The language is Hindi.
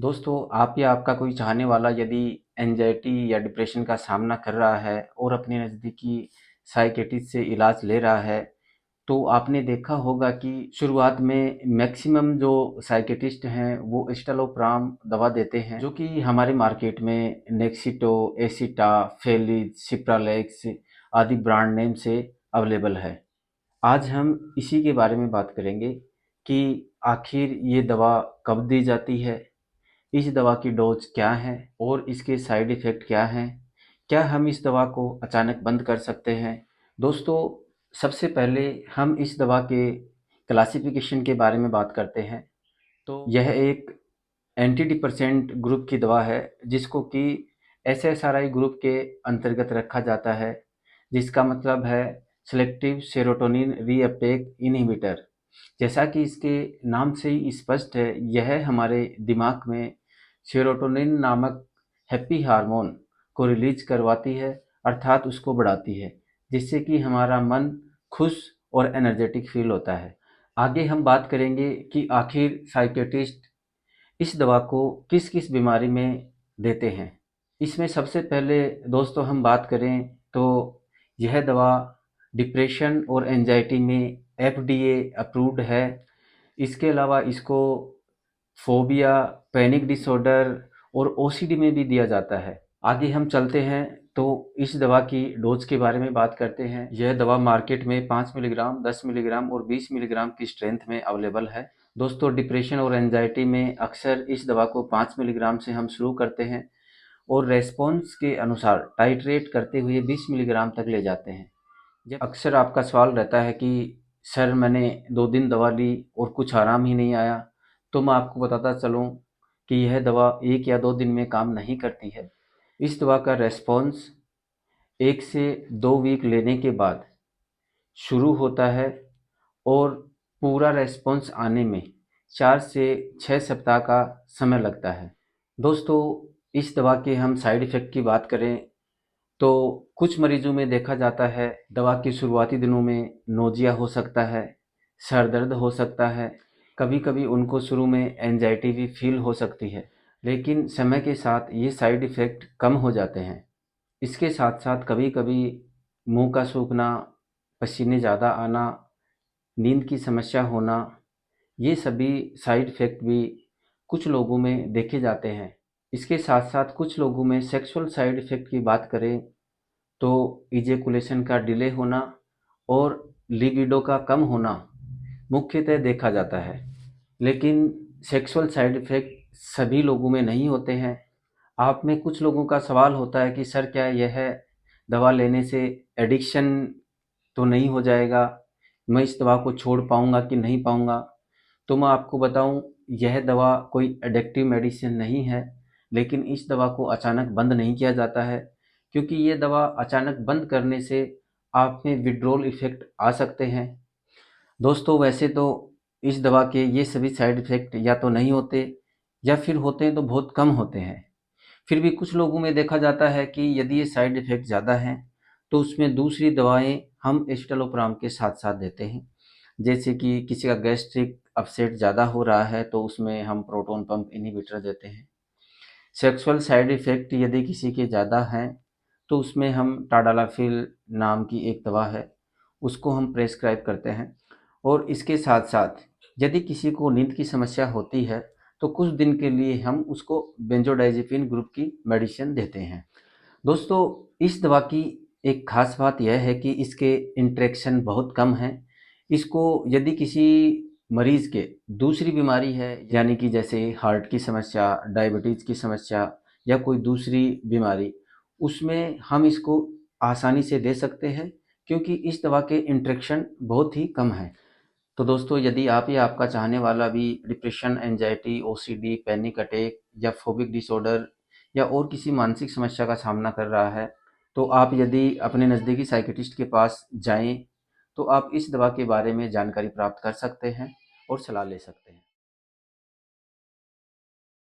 दोस्तों, आप या आपका कोई चाहने वाला यदि एंजाइटी या डिप्रेशन का सामना कर रहा है और अपने नज़दीकी साइकियाट्रिस्ट से इलाज ले रहा है, तो आपने देखा होगा कि शुरुआत में मैक्सिमम जो साइकियाट्रिस्ट हैं वो एस्टालोप्राम दवा देते हैं, जो कि हमारे मार्केट में नेक्सिटो, एसिटा, फेलिज, सिप्रालेक्स आदि ब्रांड नेम से अवेलेबल है। आज हम इसी के बारे में बात करेंगे कि आखिर ये दवा कब दी जाती है, इस दवा की डोज क्या है और इसके साइड इफ़ेक्ट क्या हैं? क्या हम इस दवा को अचानक बंद कर सकते हैं? दोस्तों, सबसे पहले हम इस दवा के क्लासिफ़िकेशन के बारे में बात करते हैं। तो यह एक एंटी डिप्रेसेंट ग्रुप की दवा है, जिसको कि एसएसआरआई ग्रुप के अंतर्गत रखा जाता है, जिसका मतलब है सेलेक्टिव सेरोटोनिन रीअपटेक इनहिबिटर। जैसा कि इसके नाम से ही स्पष्ट है, यह हमारे दिमाग में सेरोटोनिन नामक हैप्पी हार्मोन को रिलीज करवाती है, अर्थात उसको बढ़ाती है, जिससे कि हमारा मन खुश और एनर्जेटिक फील होता है। आगे हम बात करेंगे कि आखिर साइकियाट्रिस्ट इस दवा को किस किस बीमारी में देते हैं। इसमें सबसे पहले दोस्तों हम बात करें तो यह दवा डिप्रेशन और एंजाइटी में एफडीए अप्रूव्ड है। इसके अलावा इसको फोबिया, पैनिक डिसऑर्डर और ओसीडी में भी दिया जाता है। आगे हम चलते हैं तो इस दवा की डोज के बारे में बात करते हैं। यह दवा मार्केट में 5 मिलीग्राम, 10 मिलीग्राम और 20 मिलीग्राम की स्ट्रेंथ में अवेलेबल है। दोस्तों, डिप्रेशन और एंजाइटी में अक्सर इस दवा को 5 मिलीग्राम से हम शुरू करते हैं और रेस्पॉन्स के अनुसार टाइट्रेट करते हुए 20 मिलीग्राम तक ले जाते हैं। जब अक्सर आपका सवाल रहता है कि सर मैंने 2 दिन दवा ली और कुछ आराम ही नहीं आया, तो मैं आपको बताता चलूँ कि यह दवा 1 या 2 दिन में काम नहीं करती है। इस दवा का रेस्पॉन्स 1 से 2 वीक लेने के बाद शुरू होता है और पूरा रेस्पॉन्स आने में 4 से 6 सप्ताह का समय लगता है। दोस्तों, इस दवा के हम साइड इफ़ेक्ट की बात करें तो कुछ मरीजों में देखा जाता है दवा के शुरुआती दिनों में नोजिया हो सकता है, सर दर्द हो सकता है, कभी-कभी उनको शुरू में एंजाइटी भी फील हो सकती है, लेकिन समय के साथ ये साइड इफ़ेक्ट कम हो जाते हैं। इसके साथ-साथ कभी-कभी मुँह का सूखना, पसीने ज़्यादा आना, नींद की समस्या होना, ये सभी साइड इफ़ेक्ट भी कुछ लोगों में देखे जाते हैं। इसके साथ-साथ कुछ लोगों में सेक्सुअल साइड इफ़ेक्ट की बात करें तो इजैकुलेशन का डिले होना और लिबिडो का कम होना मुख्यतः देखा जाता है। लेकिन सेक्सुअल साइड इफ़ेक्ट सभी लोगों में नहीं होते हैं। आप में कुछ लोगों का सवाल होता है कि सर क्या यह दवा लेने से एडिक्शन तो नहीं हो जाएगा? मैं इस दवा को छोड़ पाऊँगा कि नहीं पाऊँगा? तो मैं आपको बताऊँ, यह दवा कोई एडिक्टिव मेडिसिन नहीं है, लेकिन इस दवा को अचानक बंद नहीं किया जाता है, क्योंकि ये दवा अचानक बंद करने से आप में विथड्रॉल इफ़ेक्ट आ सकते हैं। दोस्तों, वैसे तो इस दवा के ये सभी साइड इफ़ेक्ट या तो नहीं होते या फिर होते हैं तो बहुत कम होते हैं। फिर भी कुछ लोगों में देखा जाता है कि यदि ये साइड इफ़ेक्ट ज़्यादा हैं, तो उसमें दूसरी दवाएँ हम एस्टालोप्राम के साथ-साथ देते हैं। जैसे कि किसी का गैस्ट्रिक अपसेट ज़्यादा हो रहा है, तो उसमें हम प्रोटॉन पंप इन्हिबिटर देते हैं। सेक्सुअल साइड इफ़ेक्ट यदि किसी के ज़्यादा हैं, तो उसमें हम टाडालाफिल नाम की एक दवा है, उसको हम प्रेस्क्राइब करते हैं। और इसके साथ-साथ यदि किसी को नींद की समस्या होती है, तो कुछ दिन के लिए हम उसको बेंजोडाइज़ेपिन ग्रुप की मेडिसिन देते हैं। दोस्तों, इस दवा की एक ख़ास बात यह है कि इसके इंटरेक्शन बहुत कम हैं। इसको यदि किसी मरीज़ के दूसरी बीमारी है, यानी कि जैसे हार्ट की समस्या, डायबिटीज़ की समस्या या कोई दूसरी बीमारी, उसमें हम इसको आसानी से दे सकते हैं, क्योंकि इस दवा के इंटरेक्शन बहुत ही कम हैं। तो दोस्तों, यदि आप या आपका चाहने वाला भी depression, anxiety, OCD, panic attack या फोबिक डिसऑर्डर या और किसी मानसिक समस्या का सामना कर रहा है, तो आप यदि अपने नज़दीकी साइकियाट्रिस्ट के पास जाएँ, तो आप इस दवा के बारे में जानकारी प्राप्त कर सकते हैं और सलाह ले सकते हैं।